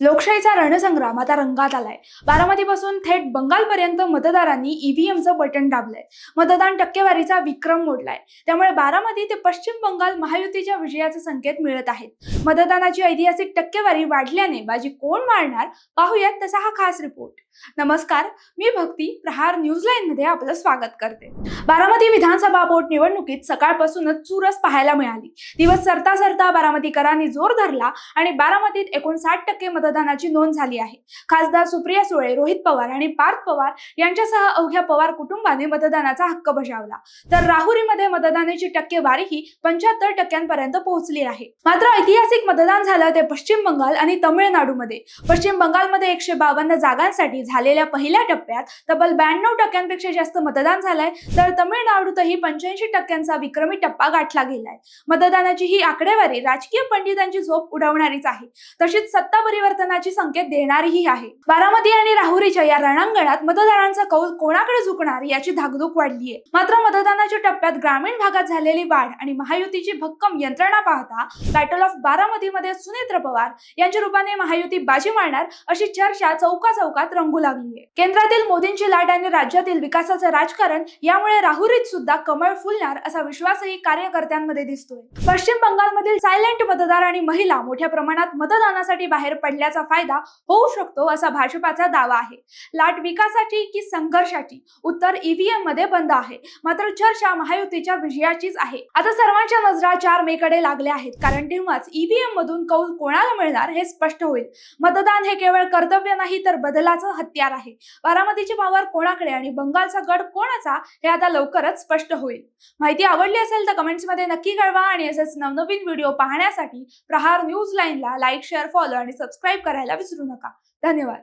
लोकशाहीचा रणसंग्राम आता रंगात आलाय। बारामतीपासून थेट बंगालपर्यंत मतदारांनी ईव्हीएमचं बटन दाबलंय। मतदान टक्केवारीचा विक्रम मोडलाय। त्यामुळे बारामती ते पश्चिम बंगाल महायुतीच्या विजयाचे संकेत मिळत आहेत। मतदानाची ऐतिहासिक टक्केवारी वाढल्याने बाजी कोण मारणार पाहूयात तसा हा खास रिपोर्ट। नमस्कार, मी भक्ती, प्रहार न्यूजलाइन मध्ये आपलं स्वागत करते। बारामती विधानसभा पोटनिवडणुकीत सकाळपासूनच चुरस पाहायला मिळाली। दिवस सरता सरता बारामतीकरांनी जोर धरला आणि बारामतीत 59% मतदानाची नोंद झाली आहे। खासदार सुप्रिया सुळे, रोहित पवार आणि पार्थ पवार यांच्यासह अवघ्या पवार कुटुंबाने मतदानाचा हक्क बजावला। तर राहुरीमध्ये मतदानाची टक्केवारी ही 75% पोहोचली आहे। मात्र ऐतिहासिक मतदान झालं ते पश्चिम बंगाल आणि तमिळनाडूमध्ये। पश्चिम बंगालमध्ये 152 जागांसाठी झालेल्या पहिल्या टप्प्यात तब्बल 92% जास्त मतदान झालंय, तर तमिळनाडूतही 85% विक्रमी टप्पा गाठला गेलाय। मतदानाची ही आकडेवारी राजकीय पंडितांची झोप उडवणारीच आहे, तशीच सत्ता परिवर्तनाची संकेत देणारीही आहे। बारामती आणि राहुरीच्या या रणांगणात मतदारांचा कौल कोणाकडे झुकणार याची धाकधूक वाढली आहे। मात्र मतदानाच्या टप्प्यात ग्रामीण भागात झालेली वाढ आणि महायुतीची भक्कम यंत्रणा पाहता बॅटल ऑफ बारामतीमध्ये सुनेत्र पवार यांच्या रूपाने महायुती बाजी मारणार अशी चर्चा चौकाचौकात रंगू लागली आहे। केंद्रातील मोदींची लाट आणि राज्यातील विकासाचे राजकारण यामुळे राहुरीत सुद्धा कमळ फुलणार असा विश्वासही कार्यकर्त्यांमध्ये दिसतोय। पश्चिम बंगालमधील सायलेंट मतदार आणि महिला मोठ्या प्रमाणात मतदानासाठी बाहेर पडल्याचा फायदा होऊ शकतो असा भाजपाचा दावा आहे। लाट विकासाची की संघर्षाची, उत्तर ईव्हीएम मध्ये बंद आहे। मात्र चर्चा महायुतीच्या विजयाचीच आहे। आता सर्वांच्या नजरा 4 मे कडे लागल्या आहेत, कारण तेव्हाच ईव्हीएम मधून कौल कोणाला मिळणार हे स्पष्ट होईल। मतदान हे केवळ कर्तव्य नाही तर बदलाचं हत्यार आहे। बारामतीची पावर कोणाकडे आणि बंगालचा गड कोणाचा हे आता लवकरच स्पष्ट होईल। माहिती आवडली असेल तर कमेंट्स मध्ये नक्की कळवा आणि असेच नवनवीन व्हिडिओ पाहण्यासाठी प्रहार न्यूज लाईनला लाईक, शेअर, फॉलो आणि सबस्क्राईब करायला विसरू नका। धन्यवाद।